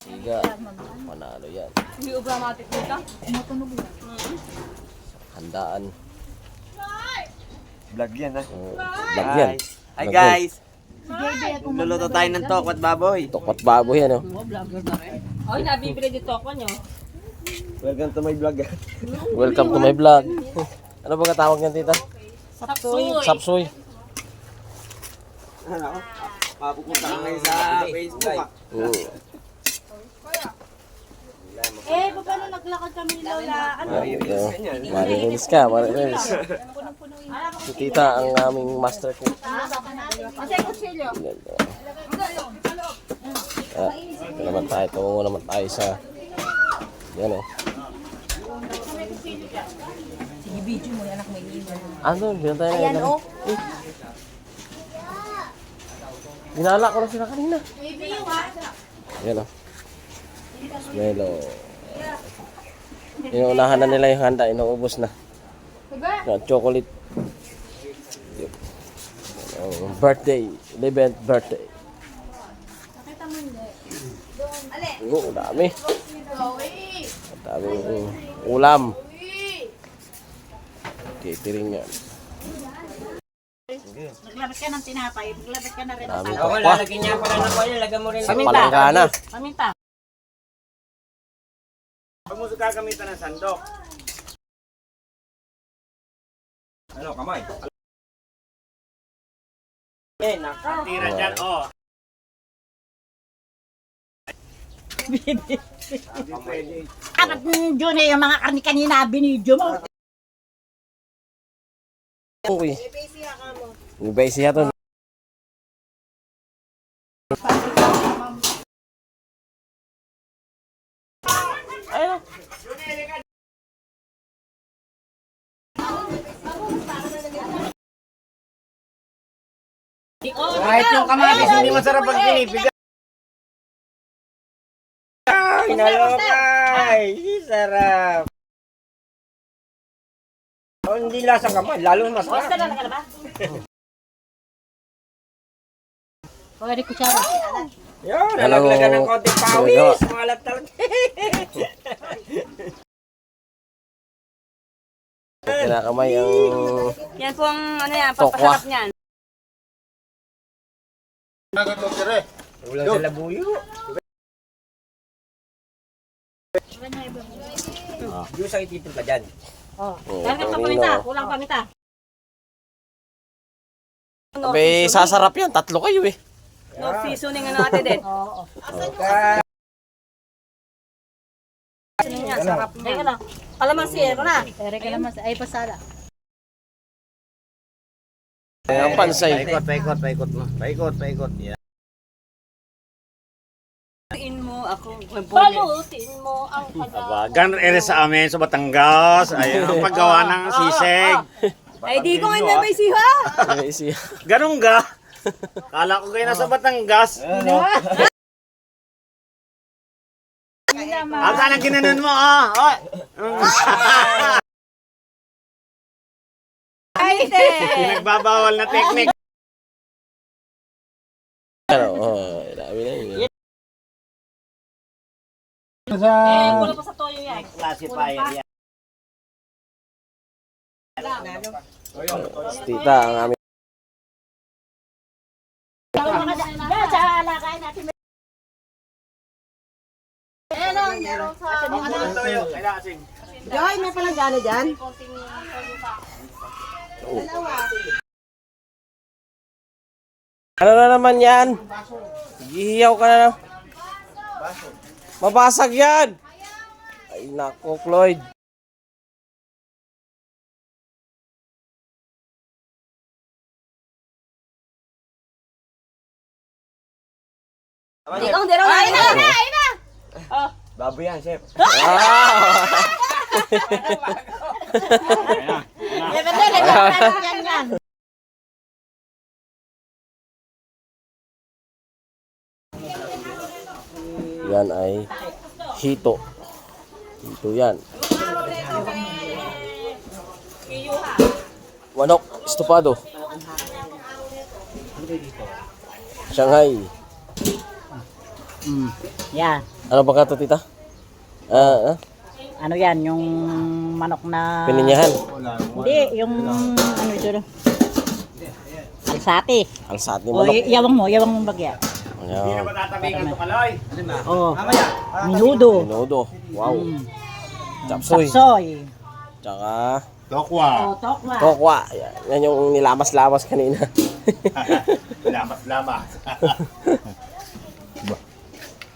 Higa. Panalo yan. Hindi dramatic dito. Tumutunog yan. Handaan. Vlog yan ha. Vlog yan. Hi Vlog guys! Si JB at Luluto tayo ng tokwat baboy. Tokot baboy yan, oh. Ay, nabibili dito ako nyo. Welcome to my vlog. Welcome to my vlog. Ano ba katawag yan, tita? Sapsoy. Sapsoy. Ano? Mapupunta ka ngayon sa Facebook. Eh, paano naglakad kami ni Lola? Ano? Maririnis ka, maririnis. Si tita ang aming master cook. Kasi kutsilyo. Ito naman tayo, tungo naman tayo sa yan, oh. Sige, video mo yan, anak may iwan. Ano, bilang tayo na. Ayan, oh. Ginala ko na sila kanina. Yan, oh. Smelo. Inuunahan na nila yung handa, inuubos na. Na chocolate. Yep. Ano, birthday, 11th birthday. Oo, dami. Daming ulam. Catering yan. Naglabas ka ng tinapay, naglabas ka na rin. Daming Okay, kapwa. lalagyan niya pala ng oil. Lagyan mo rin. Sa palanggana. Paminta. Pag mo gagamitan ng sandok. Ano, kamay? Eh, nakatira dyan, oh. Dapat Jun eh, yung mga karni kanina binidyo mo. Okay. Yung basic to. Kahit yung kamatis, hindi masarap pag pinipiga. Pinalokay! Sarap! Oh, hindi lasang kamay, lalo masarap. Basta lang ba? Pwede kutsara. Yun, nalaglagan ng konting pawis. Malat talaga. Kinakamay ang Yan po ang ano yan, Tokwa. papasarap niyan. Ulang sa labuyo. Yung sa itipin ka dyan. Yan ka paminta, kulang paminta. May sasarap yan, tatlo kayo eh. No seasoning ano ate din. Oo. Seasoning niya, sarap niya. Teka lang. Kalamansi, ito na. Tere ka naman, ay pasada. Ang pansay. Paikot mo. Paikot. Yeah. Palutin mo ako. Palutin mo ang Aba, ganun ere sa amin sa Batangas. Ayun ang paggawa ng sisig. Ay di ko nga may siha. Ganun ga. Kala ko kayo nasa Batangas. Ang sana ginanon mo, ah. Oy. Ay, Pinagbabawal na teknik. Dami na yun. kulang pa sa toyo yan. Classifier yan. Tita, ang aming Sa alakain natin. Meron sa... Joy, may palang gano dyan? ano na naman yan? Gihiyaw ka na. Mabasag yan. Ay nako, Floyd. Ikaw, hindi raw na. Baboy yan, chef. Yan ay hito. Hito yan. Manok, estopado. Shanghai. Yan. Ano ba ka to, tita? Ano yan, yung manok na... Pininyahan. Hindi, yung ano ito. Alsati. Alsat ni O, manok. yawang mo bagya. Ayan. Tatabigan to kaloy. Oh, minudo. Minudo. Wow. Chapsoy. Sapsoy. Tsaka Tokwa. Oh, tokwa. kokwa. Yan yung nilamas-lamas kanina. Lamas.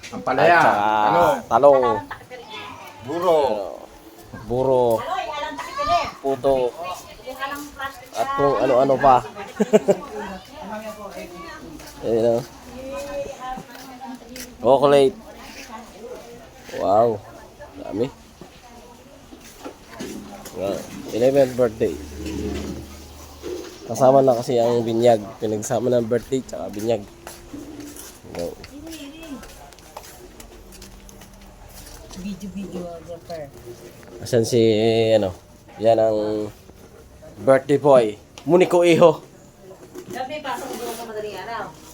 Ang At palaya. tsaka Ano? talong. Buro. Buro. Aloy, alam takipili. Puto. At kung ano-ano pa. Ayun o. Chocolate. Wow. Dami. Wow. 11th birthday. Kasama na kasi ang binyag. Pinagsama ng birthday tsaka binyag. Go. Video, Asan si ano? Yan ang birthday boy. Muniko Iho. Gabi, pasok mo sa madaling araw.